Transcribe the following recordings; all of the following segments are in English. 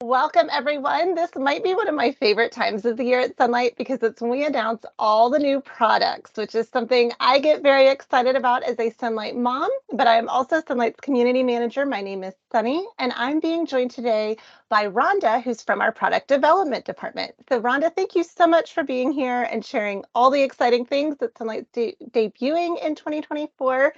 Welcome, everyone. This might be one of my favorite times of the year at Sonlight because it's when we announce all the new products, which is something I get very excited about as a Sonlight mom, but I am also Sonlight's community manager. My name is Sunny, and I'm being joined today by Rhonda, who's from our product development department. So Rhonda, thank you so much for being here and sharing all the exciting things that Sonlight's debuting in 2024.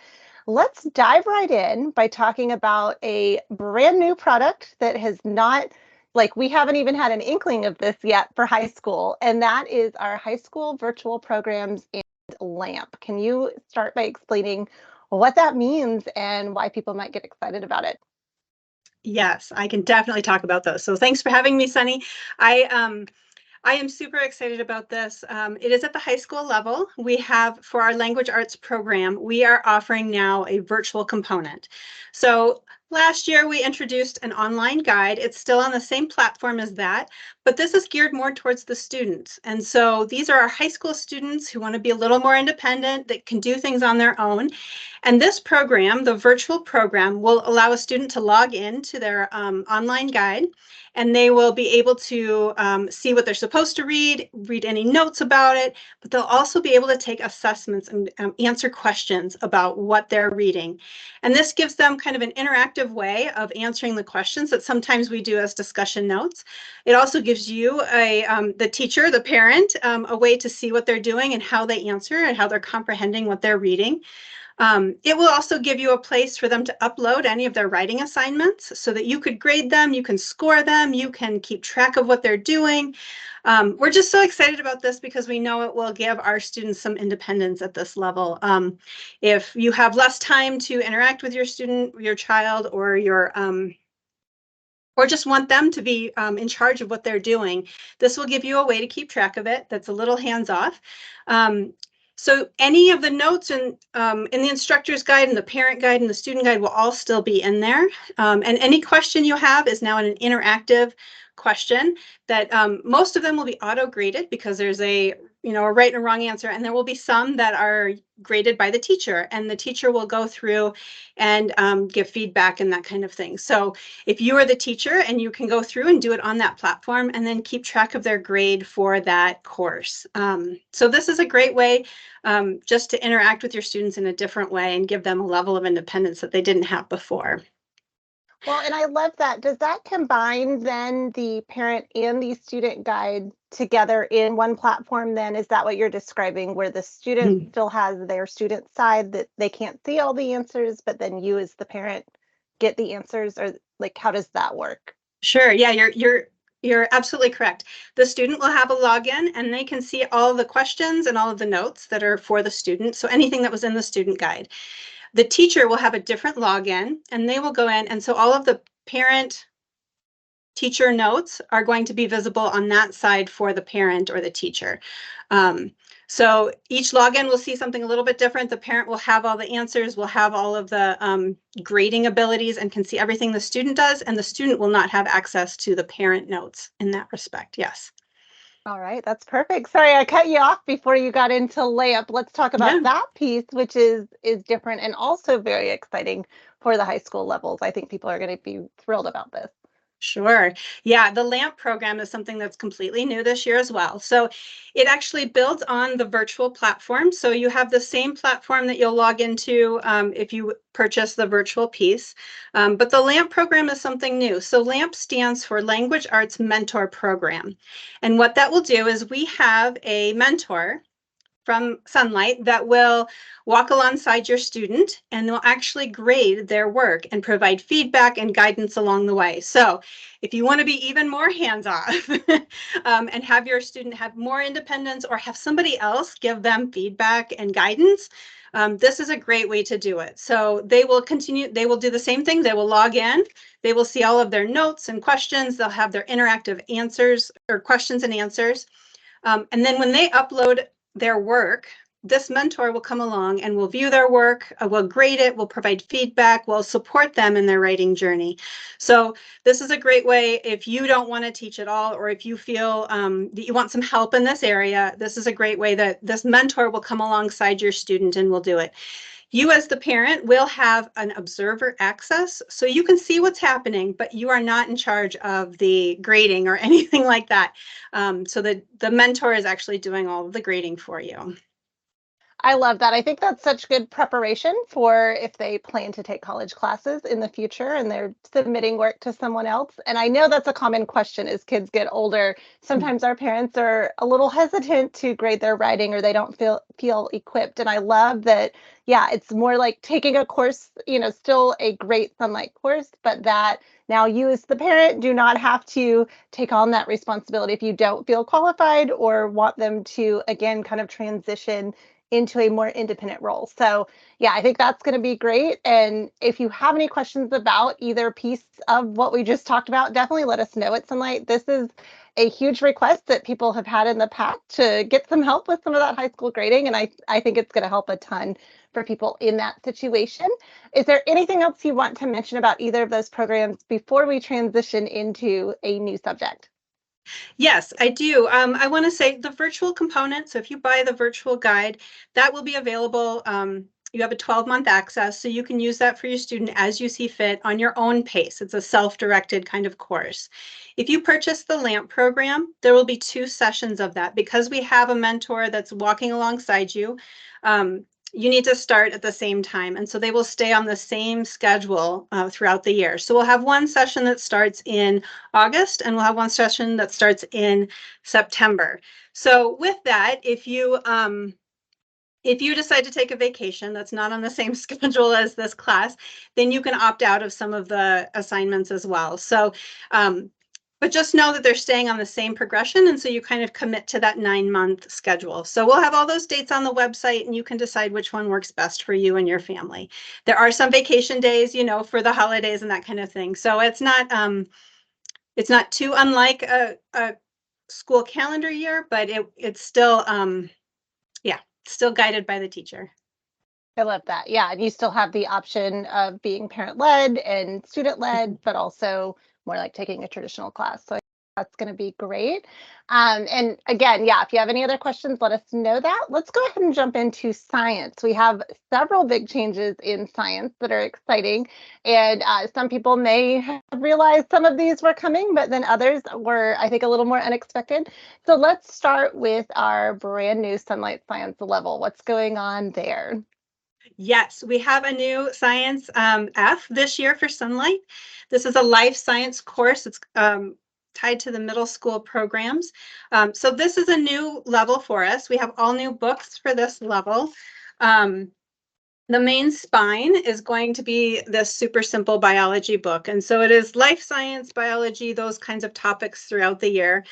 Let's dive right in by talking about a brand new product that has not, like, we haven't even had an inkling of this yet for high school, and that is our high school virtual programs and LAMP. Can you start by explaining what that means and why people might get excited about it? Yes, I can definitely talk about those. So thanks for having me, Sunny. I am super excited about this. It is at the high school level. We have, for our language arts program, we are offering now a virtual component. So last year we introduced an online guide. It's still on the same platform as that, but this is geared more towards the students. And so these are our high school students who want to be a little more independent, that can do things on their own. And this program, the virtual program, will allow a student to log in to their online guide, and they will be able to see what they're supposed to read any notes about it, but they'll also be able to take assessments and answer questions about what they're reading. And this gives them kind of an interactive way of answering the questions that sometimes we do as discussion notes. It also gives you, the teacher, the parent, a way to see what they're doing and how they answer and how they're comprehending what they're reading. It will also give you a place for them to upload any of their writing assignments so that you could grade them, you can score them, you can keep track of what they're doing. We're just so excited about this because we know it will give our students some independence at this level. If you have less time to interact with your student, your child, or or just want them to be in charge of what they're doing, this will give you a way to keep track of it that's a little hands-off. So any of the notes in the instructor's guide and the parent guide and the student guide will all still be in there. And any question you have is now an interactive question that most of them will be auto-graded because there's a right and a wrong answer, and there will be some that are graded by the teacher, and the teacher will go through and give feedback and that kind of thing. So if you are the teacher, and you can go through and do it on that platform and then keep track of their grade for that course. So this is a great way just to interact with your students in a different way and give them a level of independence that they didn't have before. Well, and I love that. Does that combine then the parent and the student guide together in one platform then? Is that what you're describing, where the student still has their student side that they can't see all the answers, but then you as the parent get the answers? Or like, how does that work? Sure. Yeah, you're absolutely correct. The student will have a login, and they can see all of the questions and all of the notes that are for the student. So anything that was in the student guide. The teacher will have a different login, and they will go in, and so all of the parent teacher notes are going to be visible on that side for the parent or the teacher. So each login will see something a little bit different. The parent will have all the answers, will have all of the grading abilities, and can see everything the student does, and the student will not have access to the parent notes in that respect. Yes. All right, that's perfect. Sorry, I cut you off before you got into LAMP. Let's talk about that piece, which is different and also very exciting for the high school levels. I think people are going to be thrilled about this. Sure. Yeah, the LAMP program is something that's completely new this year as well. So it actually builds on the virtual platform. So you have the same platform that you'll log into if you purchase the virtual piece. But the LAMP program is something new. So LAMP stands for Language Arts Mentor Program. And what that will do is we have a mentor from Sonlight that will walk alongside your student, and they'll actually grade their work and provide feedback and guidance along the way. So if you want to be even more hands-off and have your student have more independence, or have somebody else give them feedback and guidance, this is a great way to do it. So they will do the same thing. They will log in, they will see all of their notes and questions, they'll have their interactive answers or questions and answers. And then when they upload their work, this mentor will come along and will view their work, will grade it, will provide feedback, will support them in their writing journey. So this is a great way if you don't want to teach at all, or if you feel that you want some help in this area, this is a great way that this mentor will come alongside your student and will do it. You as the parent will have an observer access, so you can see what's happening, but you are not in charge of the grading or anything like that. So the mentor is actually doing all of the grading for you. I love that. I think that's such good preparation for if they plan to take college classes in the future and they're submitting work to someone else. And I know that's a common question as kids get older. Sometimes our parents are a little hesitant to grade their writing or they don't feel equipped. And I love that, yeah, it's more like taking a course, still a great Sonlight course, but that now you as the parent do not have to take on that responsibility if you don't feel qualified or want them to again kind of transition into a more independent role. So, yeah, I think that's going to be great. And if you have any questions about either piece of what we just talked about, definitely let us know at Sonlight. This is a huge request that people have had in the past to get some help with some of that high school grading. And I think it's going to help a ton for people in that situation. Is there anything else you want to mention about either of those programs before we transition into a new subject? Yes, I do. I want to say the virtual component. So if you buy the virtual guide, that will be available. You have a 12-month access, so you can use that for your student as you see fit on your own pace. It's a self-directed kind of course. If you purchase the LAMP program, there will be 2 sessions of that. Because we have a mentor that's walking alongside you, you need to start at the same time. And so they will stay on the same schedule throughout the year. So we'll have one session that starts in August, and we'll have one session that starts in September. So with that, if you decide to take a vacation that's not on the same schedule as this class, then you can opt out of some of the assignments as well. So, but just know that they're staying on the same progression, and so you kind of commit to that 9-month schedule. So we'll have all those dates on the website, and you can decide which one works best for you and your family. There are some vacation days, for the holidays and that kind of thing. So it's not too unlike a school calendar year, but it's still, yeah, still guided by the teacher. I love that. Yeah, and you still have the option of being parent-led and student-led, but also more like taking a traditional class. So that's going to be great. And again, yeah, if you have any other questions, let us know that. Let's go ahead and jump into science. We have several big changes in science that are exciting, and some people may have realized some of these were coming, but then others were, I think, a little more unexpected. So let's start with our brand new Sonlight Science level. What's going on there? Yes, we have a new science F this year for Sonlight. This is a life science course. It's tied to the middle school programs. So this is a new level for us. We have all new books for this level. The main spine is going to be this super simple biology book. And so it is life science, biology, those kinds of topics throughout the year.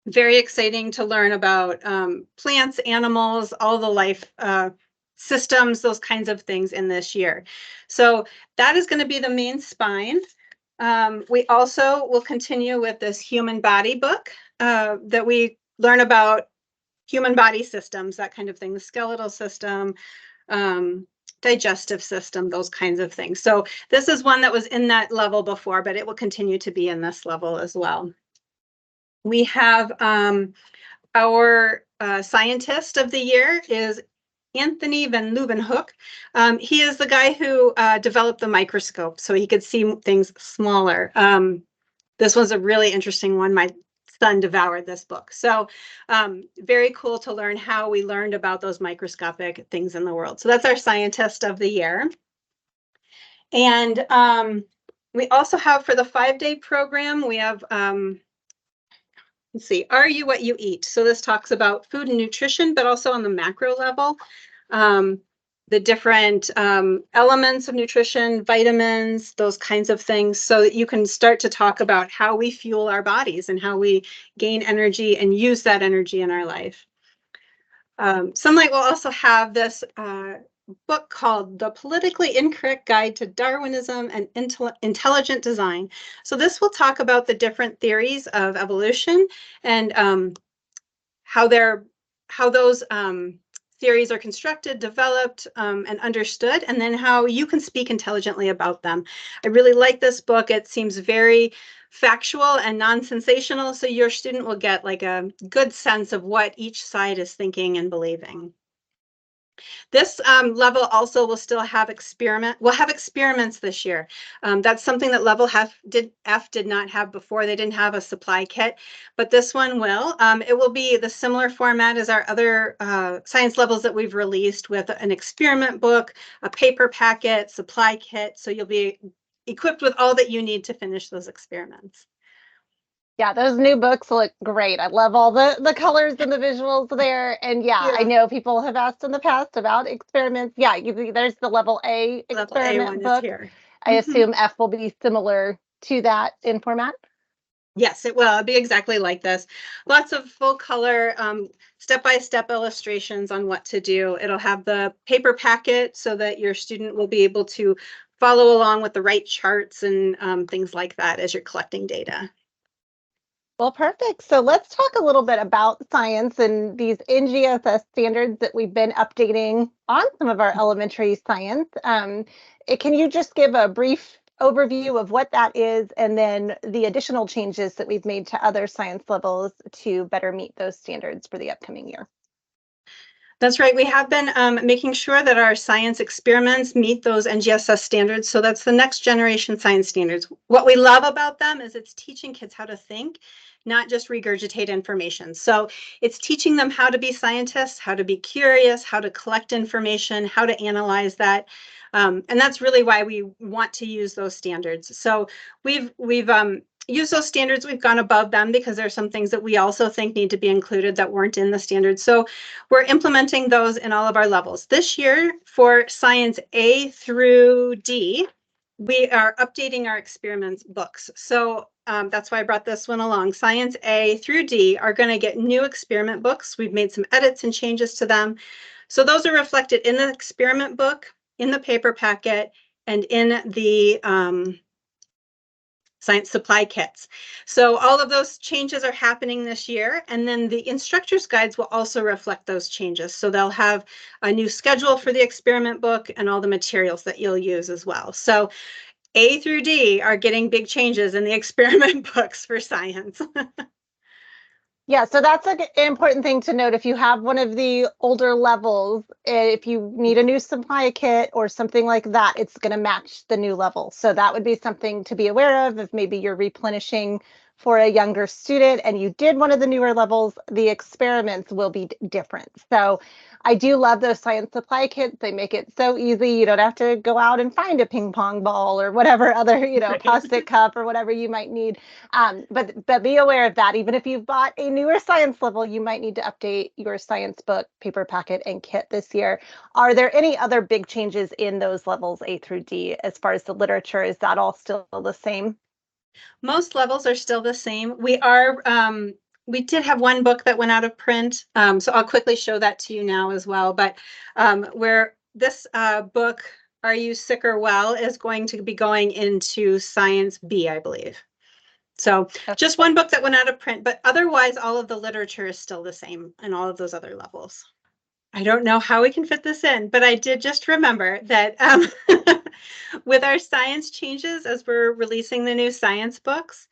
Very exciting to learn about plants, animals, all the life systems, those kinds of things in this year. So that is going to be the main spine. We also will continue with this human body book that we learn about human body systems, that kind of thing, the skeletal system, digestive system, those kinds of things. So this is one that was in that level before, but it will continue to be in this level as well. We have our scientist of the year is Anthony van Leeuwenhoek. He is the guy who developed the microscope so he could see things smaller. This was a really interesting one. My son devoured this book. So very cool to learn how we learned about those microscopic things in the world. So that's our scientist of the year. And we also have for the 5-day program, we have let's see, Are You What You Eat? So this talks about food and nutrition, but also on the macro level, the different elements of nutrition, vitamins, those kinds of things, so that you can start to talk about how we fuel our bodies and how we gain energy and use that energy in our life. Sonlight will also have this book called The Politically Incorrect Guide to Darwinism and Intelligent Design. So this will talk about the different theories of evolution and how those theories are constructed, developed, and understood, and then how you can speak intelligently about them. I really like this book. It seems very factual and non-sensational, so your student will get like a good sense of what each side is thinking and believing. This level also will still have we'll have experiments this year. That's something that level F did not have before. They didn't have a supply kit, but this one will. It will be the similar format as our other science levels that we've released, with an experiment book, a paper packet, supply kit. So you'll be equipped with all that you need to finish those experiments. Yeah, those new books look great. I love all the colors and the visuals there. And yeah, I Yeah, know people have asked in the past about experiments. Yeah, there's the level A level A1 experiment is book. here. I assume F will be similar to that in format. Yes, it will. It'll be exactly like this. Lots of full color, step-by-step illustrations on what to do. It'll have the paper packet so that your student will be able to follow along with the right charts and things like that as you're collecting data. Well, perfect. So let's talk a little bit about science and these NGSS standards that we've been updating on some of our elementary science. Can you just give a brief overview of what that is, and then the additional changes that we've made to other science levels to better meet those standards for the upcoming year? That's right. We have been making sure that our science experiments meet those NGSS standards. So that's the next generation science standards. What we love about them is it's teaching kids how to think, not just regurgitate information. So it's teaching them how to be scientists, how to be curious, how to collect information, how to analyze that. And that's really why we want to use those standards. So we've use those standards. We've gone above them because there's some things that we also think need to be included that weren't in the standards. So we're implementing those in all of our levels. This year, for science A through D, we are updating our experiments books. So that's why I brought this one along. Science A through D are going to get new experiment books. We've made some edits and changes to them. So those are reflected in the experiment book, in the paper packet, and in the science supply kits. So all of those changes are happening this year. And then the instructor's guides will also reflect those changes. So they'll have a new schedule for the experiment book and all the materials that you'll use as well. So A through D are getting big changes in the experiment books for science. Yeah, so that's an important thing to note. If you have one of the older levels, if you need a new supply kit or something like that, it's going to match the new level. So that would be something to be aware of if maybe you're replenishing for a younger student and you did one of the newer levels, the experiments will be different. So I do love those science supply kits. They make it so easy. You don't have to go out and find a ping pong ball or whatever other, plastic cup or whatever you might need. But be aware of that. Even if you've bought a newer science level, you might need to update your science book, paper packet, and kit this year. Are there any other big changes in those levels A through D as far as the literature? Is that all still the same? Most levels are still the same. We did have one book that went out of print, so I'll quickly show that to you now as well. But where this book, Are You Sick or Well, is going to be going into Science B, I believe. So just one book that went out of print, but otherwise all of the literature is still the same in all of those other levels. I don't know how we can fit this in, but I did just remember that with our science changes, as we're releasing the new science books,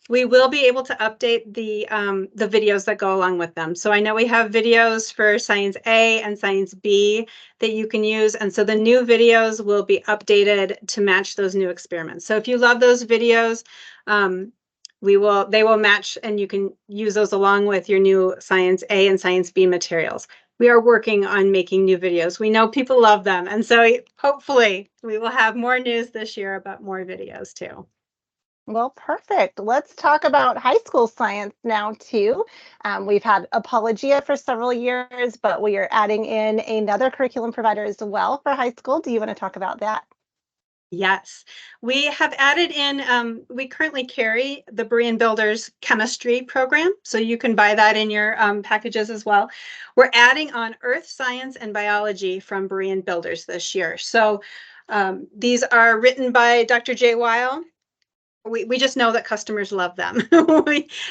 we will be able to update the videos that go along with them. So I know we have videos for Science A and Science B that you can use. And so the new videos will be updated to match those new experiments. So if you love those videos, they will match, and you can use those along with your new Science A and Science B materials. We are working on making new videos. We know people love them. And so hopefully we will have more news this year about more videos too. Well, perfect. Let's talk about high school science now, too. We've had Apologia for several years, but we are adding in another curriculum provider as well for high school. Do you want to talk about that? Yes, we have added in, we currently carry the Berean Builders chemistry program, so you can buy that in your packages as well. We're adding on earth science and biology from Berean Builders this year. So these are written by Dr. Jay Weil. We just know that customers love them.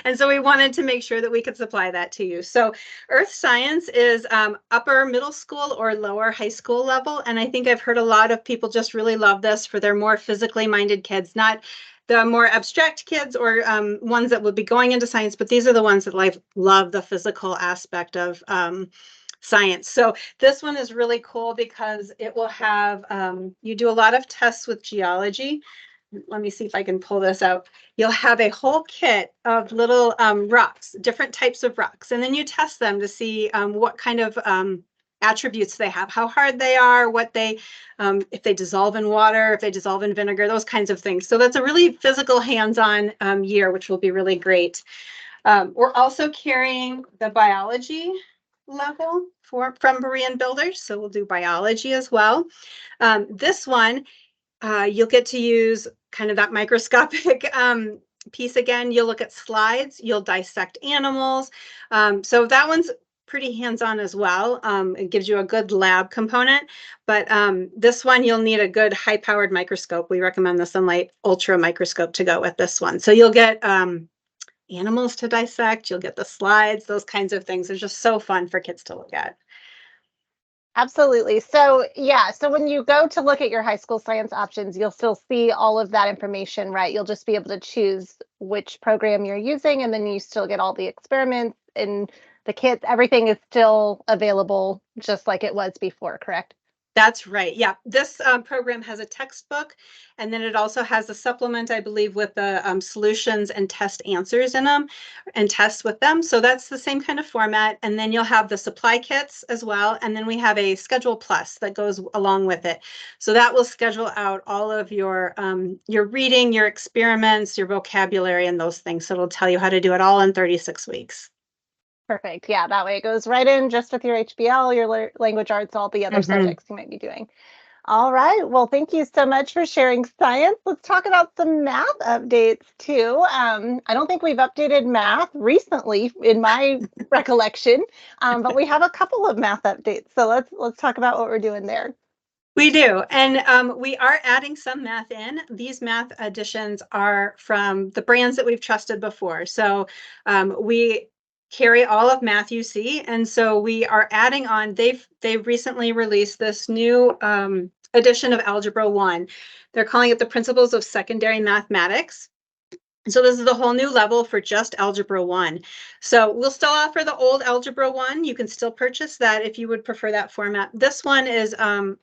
And so we wanted to make sure that we could supply that to you. So earth science is upper middle school or lower high school level. And I think I've heard a lot of people just really love this for their more physically minded kids, not the more abstract kids or ones that would be going into science, but these are the ones that love the physical aspect of Science. So this one is really cool because it will have, you do a lot of tests with geology. Let me see if I can pull this out. You'll have a whole kit of little rocks, different types of rocks, and then you test them to see what kind of attributes they have, how hard they are, what they, if they dissolve in water, if they dissolve in vinegar, those kinds of things. So that's a really physical, hands-on year, which will be really great. We're also carrying the biology level from Berean Builders, so we'll do biology as well. This one, you'll get to use kind of that microscopic piece again. You'll look at slides, you'll dissect animals. So that one's pretty hands-on as well. It gives you a good lab component, but this one you'll need a good high-powered microscope. We recommend the Sonlight Ultra microscope to go with this one. So you'll get animals to dissect, you'll get the slides, those kinds of things. They're just so fun for kids to look at. Absolutely. So, yeah, so when you go to look at your high school science options, you'll still see all of that information, right? You'll just be able to choose which program you're using, and then you still get all the experiments and the kits. Everything is still available just like it was before, correct? That's right. Yeah, this program has a textbook, and then it also has a supplement, I believe, with the solutions and test answers in them and tests with them. So that's the same kind of format. And then you'll have the supply kits as well. And then we have a Schedule Plus that goes along with it. So that will schedule out all of your reading, your experiments, your vocabulary, and those things. So it'll tell you how to do it all in 36 weeks. Perfect. Yeah, that way it goes right in just with your HBL, your language arts, all the other subjects you might be doing. All right. Well, thank you so much for sharing science. Let's talk about some math updates too. I don't think we've updated math recently in my recollection, but we have a couple of math updates. So let's talk about what we're doing there. We do, and we are adding some math in. These math additions are from the brands that we've trusted before. So we carry all of Math UC, and so we are adding on. They've recently released this new edition of Algebra 1. They're calling it the Principles of Secondary Mathematics. So this is a whole new level for just Algebra 1. So we'll still offer the old Algebra 1. You can still purchase that if you would prefer that format. This one is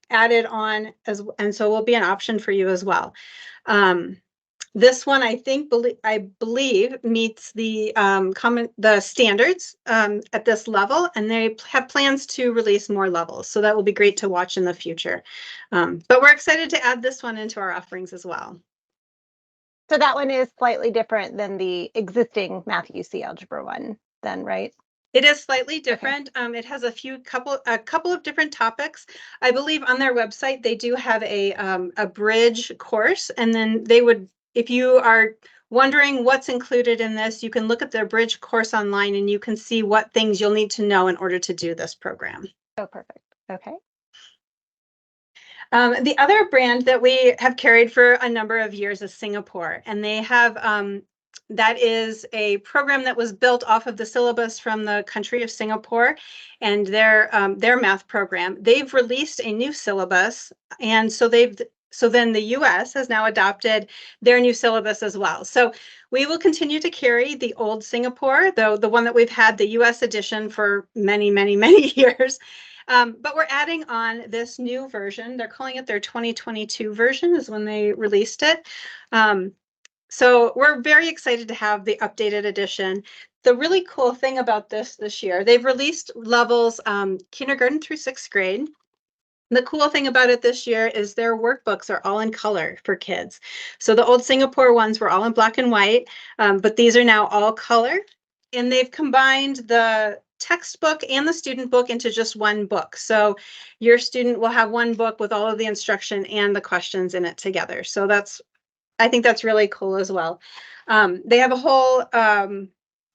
added on, and so will be an option for you as well. This one, I believe, meets the standards at this level, and they have plans to release more levels. So that will be great to watch in the future. But we're excited to add this one into our offerings as well. So that one is slightly different than the existing Math UC Algebra 1 then, right? It is slightly different. Okay. It has a couple of different topics. I believe on their website they do have a bridge course, and then they would, if you are wondering what's included in this, you can look at their bridge course online and you can see what things you'll need to know in order to do this program. Oh, perfect. Okay. The other brand that we have carried for a number of years is Singapore, and they have that is a program that was built off of the syllabus from the country of Singapore and their math program. They've released a new syllabus, and so then the US has now adopted their new syllabus as well. So we will continue to carry the old Singapore, though the one that we've had, the US edition, for many, many, many years. But we're adding on this new version. They're calling it their 2022 version is when they released it. So we're very excited to have the updated edition. The really cool thing about this year, they've released levels kindergarten through 6th grade. The cool thing about it this year is their workbooks are all in color for kids. So the old Singapore ones were all in black and white, but these are now all color. And they've combined the textbook and the student book into just one book. So your student will have one book with all of the instruction and the questions in it together. So I think that's really cool as well. They have a whole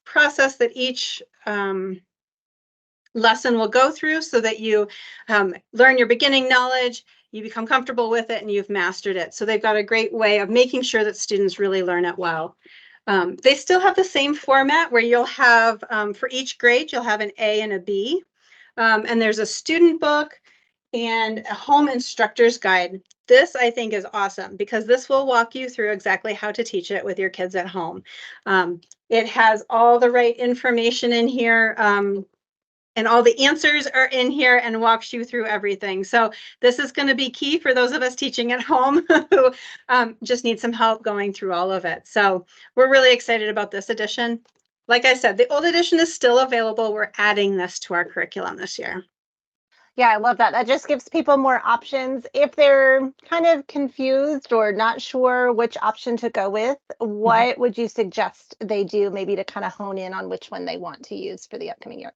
process that each lesson will go through so that you learn your beginning knowledge, you become comfortable with it, and you've mastered it. So they've got a great way of making sure that students really learn it well. They still have the same format where you'll have, for each grade, you'll have an A and a B. And there's a student book and a home instructor's guide. This, I think, is awesome because this will walk you through exactly how to teach it with your kids at home. It has all the right information in here. and all the answers are in here and walks you through everything. So this is going to be key for those of us teaching at home who just need some help going through all of it. So we're really excited about this edition. Like I said, the old edition is still available. We're adding this to our curriculum this year. Yeah, I love that. That just gives people more options. If they're kind of confused or not sure which option to go with, what would you suggest they do maybe to kind of hone in on which one they want to use for the upcoming year?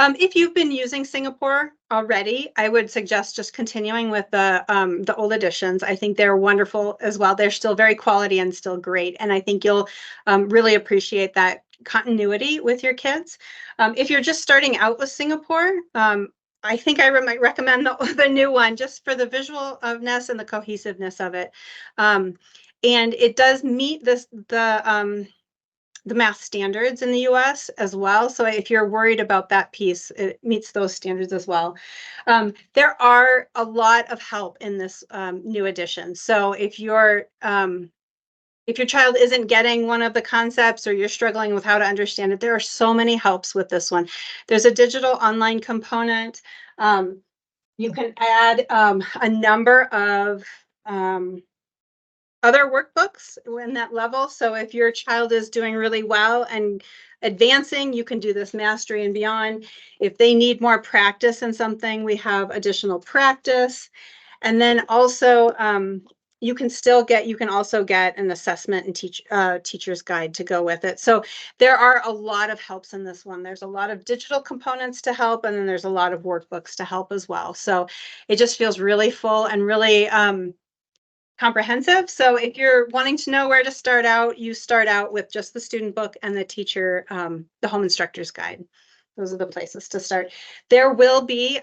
If you've been using Singapore already, I would suggest just continuing with the old editions. I think they're wonderful as well. They're still very quality and still great. And I think you'll really appreciate that continuity with your kids. If you're just starting out with Singapore, I think I might recommend the new one just for the visualness and the cohesiveness of it. And it does meet the math standards in the US as well. So if you're worried about that piece, it meets those standards as well. There are a lot of help in this new edition. So if your child isn't getting one of the concepts or you're struggling with how to understand it, there are so many helps with this one. There's a digital online component. You can add a number of other workbooks in that level. So if your child is doing really well and advancing, you can do this mastery and beyond. If they need more practice in something, we have additional practice. And then also, you can also get an assessment and teacher's guide to go with it. So there are a lot of helps in this one. There's a lot of digital components to help, and then there's a lot of workbooks to help as well. So it just feels really full and really comprehensive. So if you're wanting to know where to start out, you start out with just the student book and the teacher, the home instructor's guide. Those are the places to start. There will be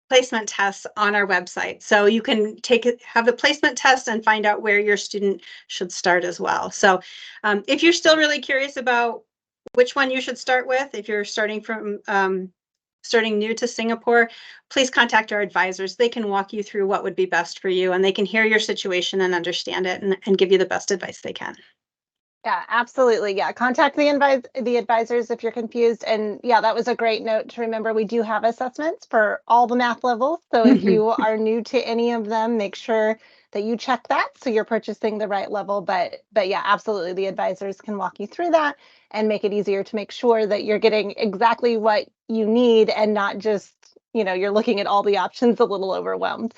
placement tests on our website. So you can have the placement test and find out where your student should start as well. So if you're still really curious about which one you should start with, if you're starting new to Singapore, please contact our advisors. They can walk you through what would be best for you, and they can hear your situation and understand it and give you the best advice they can. Yeah, absolutely. Yeah, contact the advisors if you're confused. And yeah, that was a great note to remember. We do have assessments for all the math levels. So if you are new to any of them, make sure that you check that so you're purchasing the right level. But yeah, absolutely, the advisors can walk you through that and make it easier to make sure that you're getting exactly what you need and not just, you're looking at all the options a little overwhelmed.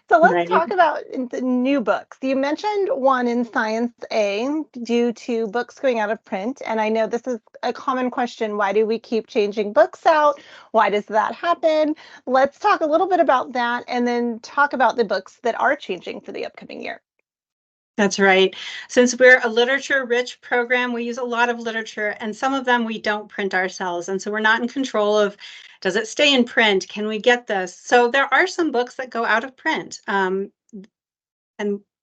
So let's Right. talk about the new books. You mentioned one in Science A due to books going out of print. And I know this is a common question. Why do we keep changing books out? Why does that happen? Let's talk a little bit about that and then talk about the books that are changing for the upcoming year. That's right. Since we're a literature-rich program, we use a lot of literature, and some of them we don't print ourselves. And so we're not in control of, does it stay in print? Can we get this? So there are some books that go out of print. And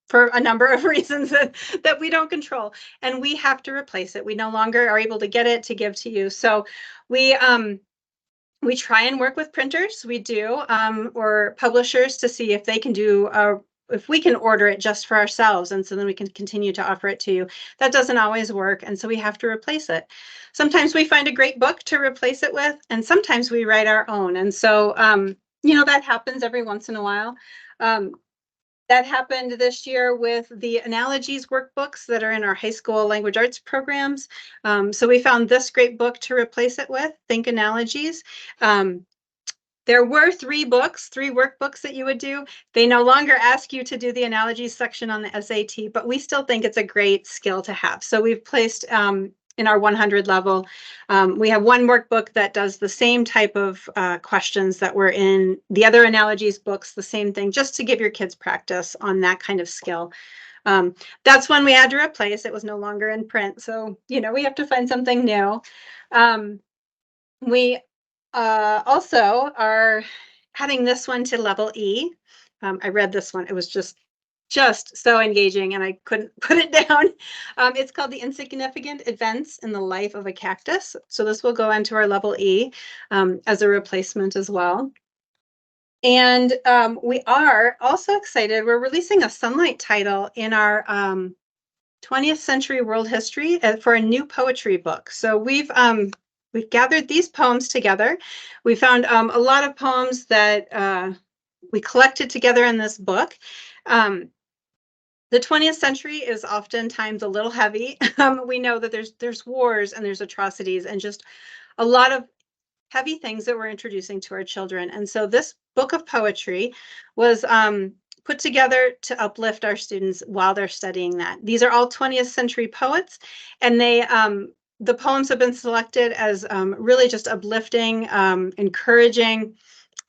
for a number of reasons that we don't control, and we have to replace it. We no longer are able to get it to give to you. So we try and work with printers, we do, or publishers to see if they can do if we can order it just for ourselves, and so then we can continue to offer it to you. That doesn't always work, and so we have to replace it. Sometimes we find a great book to replace it with, and sometimes we write our own. And so, that happens every once in a while. That happened this year with the analogies workbooks that are in our high school language arts programs. So we found this great book to replace it with, Think Analogies. There were three workbooks that you would do. They no longer ask you to do the analogies section on the SAT, but we still think it's a great skill to have. So we've placed in our 100 level, we have one workbook that does the same type of questions that were in the other analogies books, the same thing, just to give your kids practice on that kind of skill. That's one we had to replace. It was no longer in print. So, we have to find something new. We also are having this one to level E. I read this one. It was just so engaging, and I couldn't put it down. It's called The Insignificant Events in the Life of a Cactus. So this will go into our level E as a replacement as well. And we are also excited. We're releasing a Sonlight title in our 20th century world history for a new poetry book. So we've we've gathered these poems together. We found a lot of poems that we collected together in this book. The 20th century is oftentimes a little heavy. We know that there's wars and there's atrocities and just a lot of heavy things that we're introducing to our children. And so this book of poetry was put together to uplift our students while they're studying that. These are all 20th century poets, and the poems have been selected as really just uplifting, encouraging,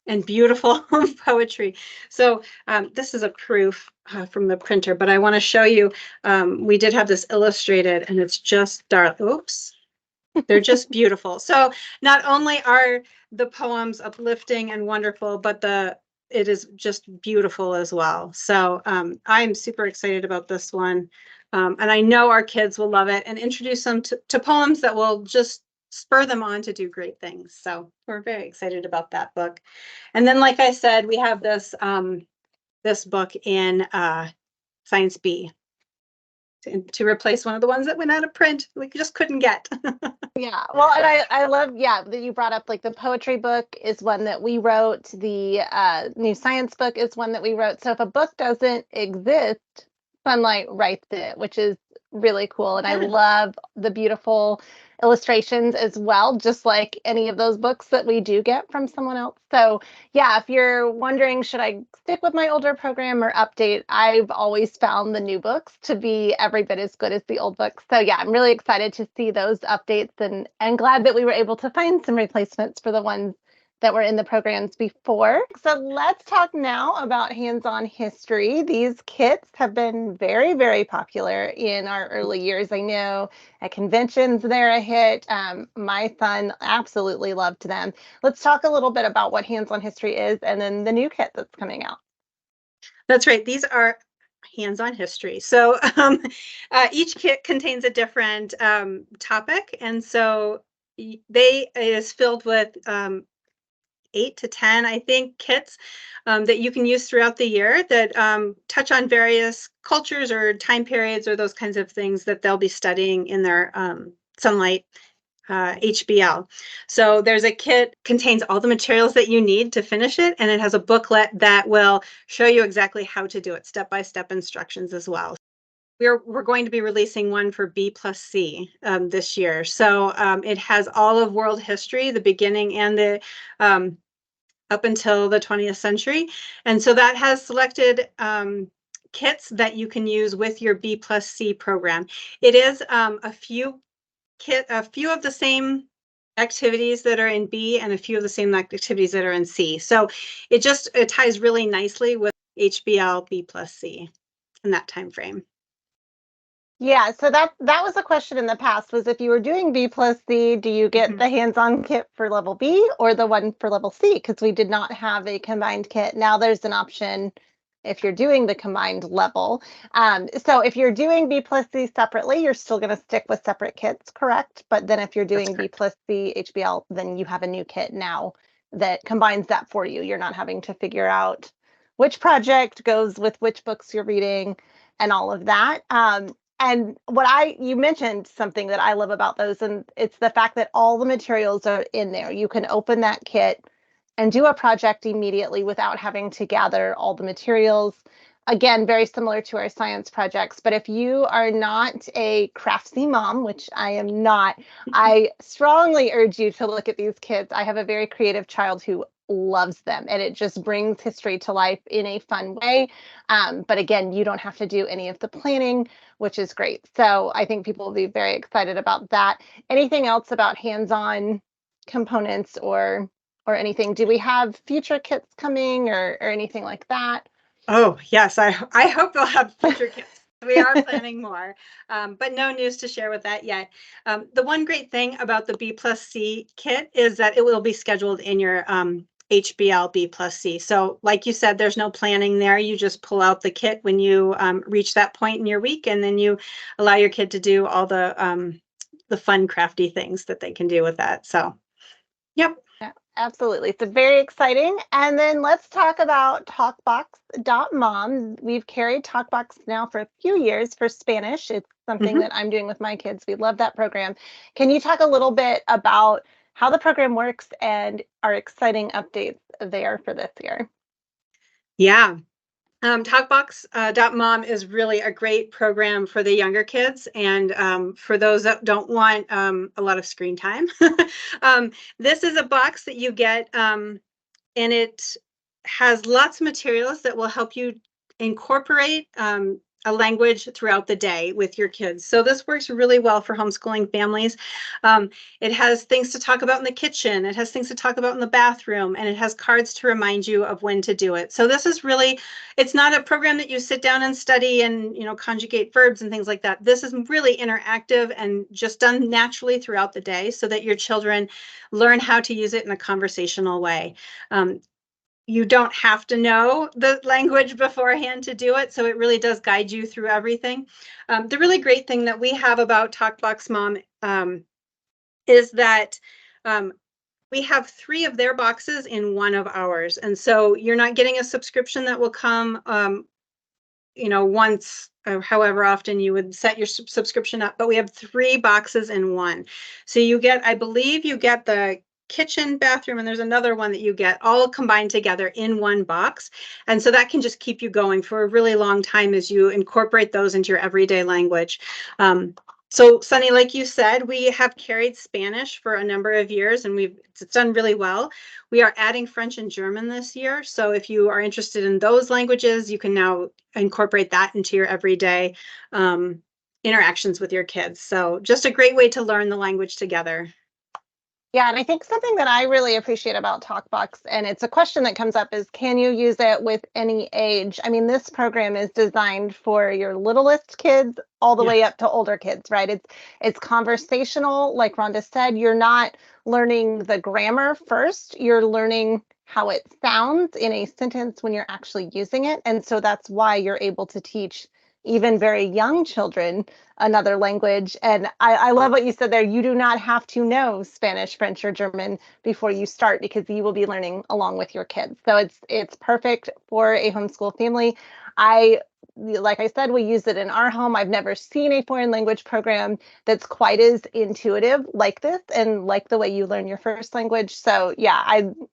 and beautiful poetry. So this is a proof from the printer, but I want to show you, we did have this illustrated, and it's just dark. Oops. They're just beautiful. So not only are the poems uplifting and wonderful, but it is just beautiful as well. So I'm super excited about this one. And I know our kids will love it and introduce them to poems that will just spur them on to do great things. So we're very excited about that book. And then, like I said, we have this this book in Science B to replace one of the ones that went out of print. We just couldn't get. Yeah. Well, and I love, yeah, that you brought up like the poetry book is one that we wrote. The new science book is one that we wrote. So if a book doesn't exist, Sonlight writes it, which is really cool. And I love the beautiful illustrations as well, just like any of those books that we do get from someone else. So yeah, if you're wondering, should I stick with my older program or update, I've always found the new books to be every bit as good as the old books. So yeah, I'm really excited to see those updates and glad that we were able to find some replacements for the ones that were in the programs before. So let's talk now about hands-on history. These kits have been very, very popular in our early years. I know at conventions they're a hit. My son absolutely loved them. Let's talk a little bit about what hands-on history is and then the new kit that's coming out. That's right. These are hands-on history. So each kit contains a different topic. And so it is filled with 8 to 10, I think, kits that you can use throughout the year that touch on various cultures or time periods or those kinds of things that they'll be studying in their Sonlight HBL. So there's a kit, contains all the materials that you need to finish it, and it has a booklet that will show you exactly how to do it, step-by-step instructions as well. We're going to be releasing one for B plus C this year. So it has all of world history, the beginning and the up until the 20th century. And so that has selected kits that you can use with your B plus C program. It is a few of the same activities that are in B and a few of the same activities that are in C. So it ties really nicely with HBL B plus C in that time frame. Yeah, so that was a question in the past, was if you were doing B plus C, do you get the hands-on kit for level B or the one for level C? Because we did not have a combined kit. Now there's an option if you're doing the combined level. So if you're doing B plus C separately, you're still going to stick with separate kits, correct? But then if you're doing B plus C HBL, then you have a new kit now that combines that for you. You're not having to figure out which project goes with which books you're reading and all of that. And you mentioned something that I love about those, and it's the fact that all the materials are in there. You can open that kit and do a project immediately without having to gather all the materials. Again, very similar to our science projects. But if you are not a craftsy mom, which I am not, I strongly urge you to look at these kits. I have a very creative child who loves them, and it just brings history to life in a fun way. But again, you don't have to do any of the planning, which is great. So I think people will be very excited about that. Anything else about hands-on components or anything? Do we have future kits coming or anything like that? Oh, yes. I hope they'll have future kits. We are planning more, but no news to share with that yet. The one great thing about the B plus C kit is that it will be scheduled in your HBL B plus C. So like you said, there's no planning there. You just pull out the kit when you reach that point in your week, and then you allow your kid to do all the fun, crafty things that they can do with that. So, yep. Yeah, absolutely. It's very exciting. And then let's talk about TalkBox.mom. We've carried TalkBox now for a few years for Spanish. It's something that I'm doing with my kids. We love that program. Can you talk a little bit about how the program works and our exciting updates there for this year. Yeah. Talkbox.mom is really a great program for the younger kids and for those that don't want a lot of screen time. This is a box that you get, and it has lots of materials that will help you incorporate a language throughout the day with your kids. So this works really well for homeschooling families. It has things to talk about in the kitchen. It has things to talk about in the bathroom, and it has cards to remind you of when to do it. So this is really, it's not a program that you sit down and study and, conjugate verbs and things like that. This is really interactive and just done naturally throughout the day so that your children learn how to use it in a conversational way. You don't have to know the language beforehand to do it, so it really does guide you through everything. The really great thing that we have about TalkBox Mom is that we have 3 of their boxes in 1 of ours, and so you're not getting a subscription that will come, once or however often you would set your subscription up, but we have 3 boxes in 1. So I believe you get the kitchen, bathroom, and there's another one that you get all combined together in 1 box. And so that can just keep you going for a really long time as you incorporate those into your everyday language. So Sunny, like you said, we have carried Spanish for a number of years and it's done really well. We are adding French and German this year. So if you are interested in those languages, you can now incorporate that into your everyday interactions with your kids. So just a great way to learn the language together. Yeah, and I think something that I really appreciate about TalkBox, and it's a question that comes up, is can you use it with any age? I mean, this program is designed for your littlest kids all the Yeah. way up to older kids, right? It's conversational, like Rhonda said. You're not learning the grammar first. You're learning how it sounds in a sentence when you're actually using it. And so that's why you're able to teach even very young children another language. And I love what you said there. You do not have to know Spanish, French, or German before you start because you will be learning along with your kids. So it's perfect for a homeschool family. Like I said, we use it in our home. I've never seen a foreign language program that's quite as intuitive like this and like the way you learn your first language. So yeah,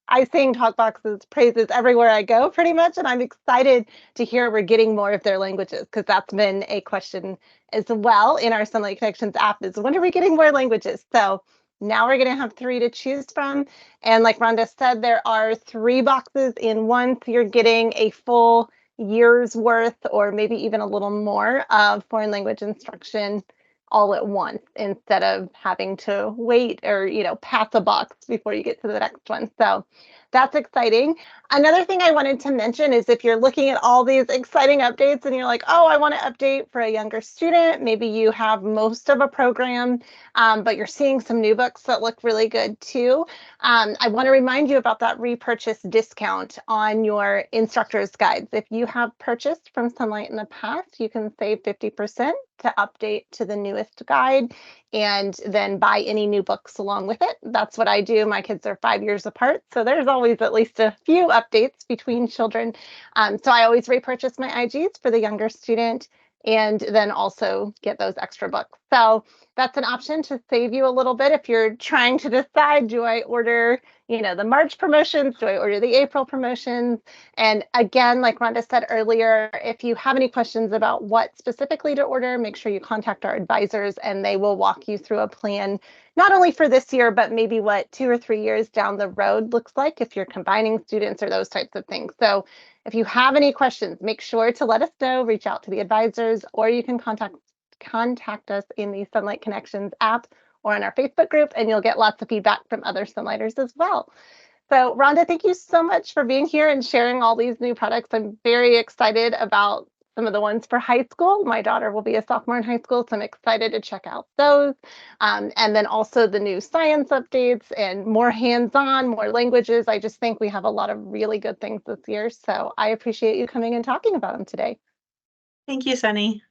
I sing TalkBox's praises everywhere I go pretty much, and I'm excited to hear we're getting more of their languages because that's been a question as well in our Sonlight Connections app is when are we getting more languages? So now we're going to have 3 to choose from. And like Rhonda said, there are 3 boxes in one. So you're getting a full year's worth or maybe even a little more of foreign language instruction all at once instead of having to wait or, pass a box before you get to the next one. So that's exciting. Another thing I wanted to mention is if you're looking at all these exciting updates and you're like, oh, I want to update for a younger student, maybe you have most of a program, but you're seeing some new books that look really good too. I want to remind you about that repurchase discount on your instructor's guides. If you have purchased from Sonlight in the past, you can save 50% to update to the newest guide and then buy any new books along with it. That's what I do. My kids are 5 years apart, so there's always at least a few updates between children. So I always repurchase my IGs for the younger student and then also get those extra books. So that's an option to save you a little bit if you're trying to decide, do I order, the March promotions? Do I order the April promotions? And again, like Rhonda said earlier, if you have any questions about what specifically to order, make sure you contact our advisors and they will walk you through a plan, not only for this year, but maybe what 2 or 3 years down the road looks like if you're combining students or those types of things. So if you have any questions, make sure to let us know, reach out to the advisors, or you can contact us in the Sonlight Connections app or on our Facebook group, and you'll get lots of feedback from other Sonlighters as well. So Rhonda, thank you so much for being here and sharing all these new products. I'm very excited about some of the ones for high school. My daughter will be a sophomore in high school, so I'm excited to check out those. And then also the new science updates and more hands-on, more languages. I just think we have a lot of really good things this year. So I appreciate you coming and talking about them today. Thank you, Sunny.